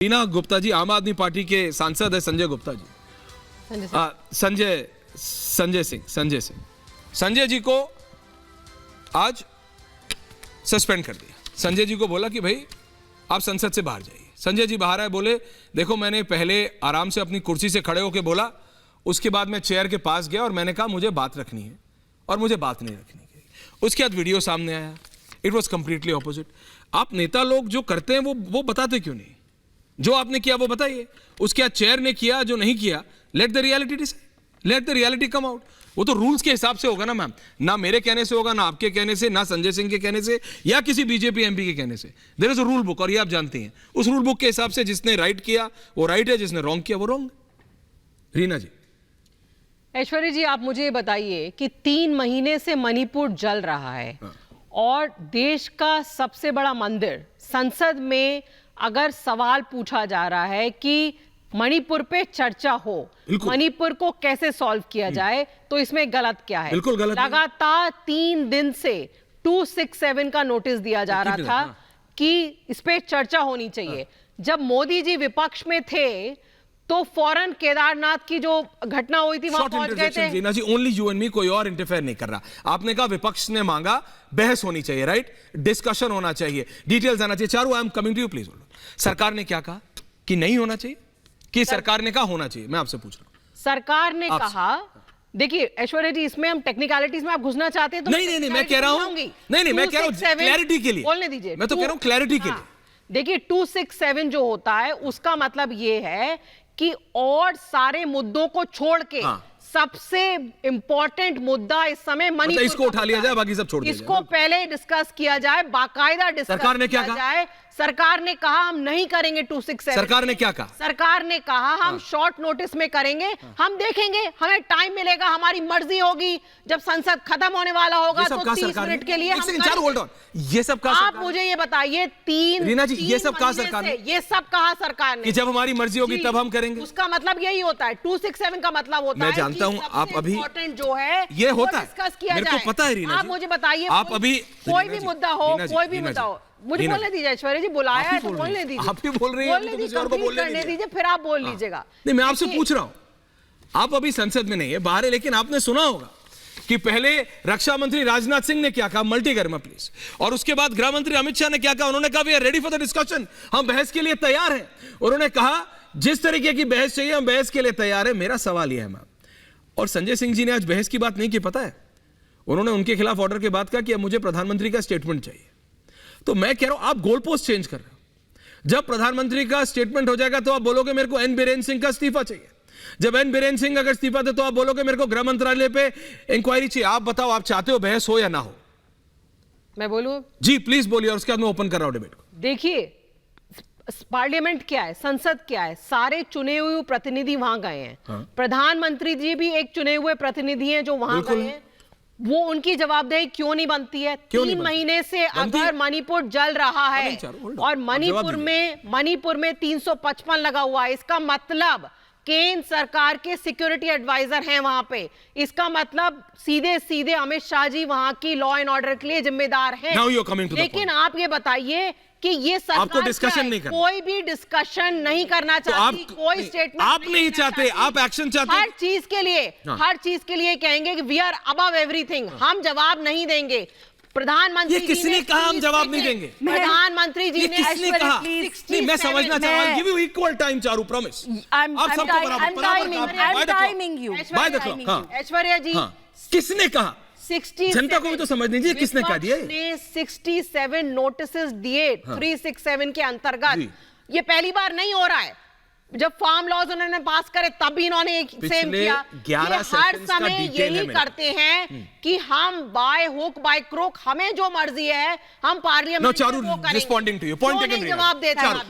रीना गुप्ता जी आम आदमी पार्टी के सांसद है। संजय गुप्ता जी, संजय सिंह, संजय जी को आज सस्पेंड कर दिया। संजय जी को बोला कि भाई आप संसद से बाहर जाइए। संजय जी बाहर आए, बोले देखो मैंने पहले आराम से अपनी कुर्सी से खड़े होकर बोला, उसके बाद मैं चेयर के पास गया और मैंने कहा मुझे बात रखनी है और मुझे बात नहीं रखनी है। उसके बाद वीडियो सामने आया, इट वॉज कंप्लीटली ऑपोजिट। आप नेता लोग जो करते हैं वो बताते क्यों नहीं? जो आपने किया वो बताइए। उसके बाद चेयर ने किया जो नहीं किया, let the reality decide, let the reality come out. वो तो रूल्स के हिसाब से होगा ना मैम, ना मेरे कहने से होगा, ना आपके कहने से, ना संजय सिंह के कहने से, या किसी बीजेपी एमपी के कहने से। There is a rule book और ये आप जानते हैं। उस रूल बुक के हिसाब से जिसने राइट किया वो राइट है, जिसने रॉन्ग किया वो रॉन्ग। रीना जी। ऐश्वर्या जी, आप मुझे बताइए कि 3 महीने से मणिपुर जल रहा है और देश का सबसे बड़ा मंदिर संसद में अगर सवाल पूछा जा रहा है कि मणिपुर पे चर्चा हो, मणिपुर को कैसे सॉल्व किया जाए, तो इसमें गलत क्या है? बिल्कुल गलत। लगातार 3 दिन से 267 का नोटिस दिया जा रहा था कि इस पे चर्चा होनी चाहिए। जब मोदी जी विपक्ष में थे तो फौरन केदारनाथ की जो घटना हुई थी वहां पहुंच गए थे। रीना जी, ओनली यू एंड मी, कोई और इंटरफेयर नहीं कर रहा। आपने कहा विपक्ष ने मांगा, बहस होनी चाहिए, राइट, डिस्कशन होना चाहिए, डिटेल्स आना चाहिए। Charu, I am coming to you, please. सरकार ने क्या कहा कि नहीं होना चाहिए, कि सरकार ने कहा होना चाहिए? मैं आपसे पूछ रहा हूं। सरकार ने कहा, देखिए ऐश्वर्या जी, इसमें हम टेक्निकलिटीज में आप घुसना चाहते हैं तो नहीं, मैं कह रहा हूं, नहीं, मैं कह रहा हूं क्लैरिटी के लिए, बोलने दीजिए। मैं तो कह रहा हूं क्लैरिटी के लिए। देखिए 267 जो होता है उसका मतलब ये है कि और सारे मुद्दों को छोड़ के सबसे इंपॉर्टेंट मुद्दा इस समय मणिपुर, इसको उठा लिया जाए, बाकी सब छोड़ दिया जाए। इसको पहले डिस्कस किया जाए, बाकायदा डिस्कस सरकार ने क्या किया जाए। सरकार ने कहा हम नहीं करेंगे 267। सरकार ने क्या कहा? सरकार ने कहा हम शॉर्ट नोटिस में करेंगे, हम देखेंगे, हमें टाइम मिलेगा, हमारी मर्जी होगी, जब संसद खत्म होने वाला होगा तो 30 मिनट के लिए होल्ड ऑन, ये सब कहा आप मुझे ये बताइए। 3 रीना जी, ये सब कहा सरकार ने? ये सब कहा सरकार ने कि जब हमारी मर्जी होगी तब हम करेंगे। उसका मतलब यही होता है। 267 का मतलब होता है, मैं जानता हूं आप अभी इंपॉर्टेंट जो है ये होता है, डिस्कस किया मेरे को पता है। रीना जी, आप मुझे बताइए, आप अभी कोई भी मुद्दा हो, कोई भी मुद्दा हो, मुझे बोलने दीजिए। ऐश्वर्या जी बुलाया है तो बोलने दीजिए। आप भी बोल रही हैं, बोलने दीजिए, फिर आप बोल लीजिएगा। नहीं, मैं आपसे पूछ रहा हूं, आप अभी संसद में नहीं है, बाहर है, लेकिन आपने सुना होगा कि पहले रक्षा मंत्री राजनाथ सिंह ने क्या कहा, मल्टी गर्मा प्लीज, और उसके बाद गृह मंत्री अमित शाह ने क्या कहा? उन्होंने कहा we are ready for the discussion, हम बहस के लिए तैयार हैं। उन्होंने कहा जिस तरीके की बहस चाहिए हम बहस के लिए तैयार हैं। मेरा सवाल यह है मैम, और संजय सिंह जी ने आज बहस की बात नहीं की, पता है? उन्होंने उनके खिलाफ ऑर्डर के बाद कहा कि अब मुझे प्रधानमंत्री का स्टेटमेंट चाहिए। तो मैं कह रहा हूं आप गोल पोस्ट चेंज कर रहे हो। जब प्रधानमंत्री का स्टेटमेंट हो जाएगा तो आप बोलोगे मेरे को एन बीरेन सिंह का इस्तीफा चाहिए। जब एन बीरेन सिंह अगर इस्तीफा दे तो आप बोलोगे मेरे को गृह मंत्रालय पे इंक्वायरी चाहिए। आप बताओ, आप चाहते हो बहस हो या ना हो? मैं बोलूं? जी प्लीज बोलिए, और उसके बाद मैं ओपन कर रहा हूं डिबेट को। देखिए पार्लियामेंट क्या है, संसद क्या है, सारे चुने हुए प्रतिनिधि वहां गए हैं। प्रधानमंत्री जी भी एक चुने हुए प्रतिनिधि हैं जो वहां गए हैं। वो उनकी जवाबदेही क्यों नहीं बनती है? 3 महीने से अगर मणिपुर जल रहा है और मणिपुर में 355 लगा हुआ है, इसका मतलब केंद्र सरकार के सिक्योरिटी एडवाइजर हैं वहां पे। इसका मतलब सीधे सीधे अमित शाह जी वहां की लॉ एंड ऑर्डर के लिए जिम्मेदार हैं। लेकिन आप ये बताइए कि ये सरकार डिस्कशन नहीं करना, कोई भी डिस्कशन नहीं करना चाहती, कोई स्टेटमेंट आप नहीं चाहते, आप एक्शन चाहते। हर चीज के लिए कहेंगे कि वी आर अबव एवरीथिंग, हम जवाब नहीं देंगे। प्रधानमंत्री ये किसने कहा हम जवाब नहीं देंगे? प्रधानमत्री जी ने किसने कहा? नहीं, मैं समझना चाह रहा हूं। Give you equal time Charu, promise. आप सबको बराबर timing you by the clock. Aishwarya ji, किसने कहा? जनता को भी तो समझ लीजिए किसने कहा दिया? 67 नोटिसेस दिए 367 के अंतर्गत। ये पहली बार नहीं हो रहा है। जब फार्म लॉज उन्होंने पास करे तब भी इन्होंने एक सेम किया। हर समय यही करते हैं कि हम बाय हुक बाय क्रोक, हमें जो मर्जी है हम पार्लियामेंट में वो करेंगे। रिस्पोंडिंग टू यू पॉइंट, जवाब देते हैं।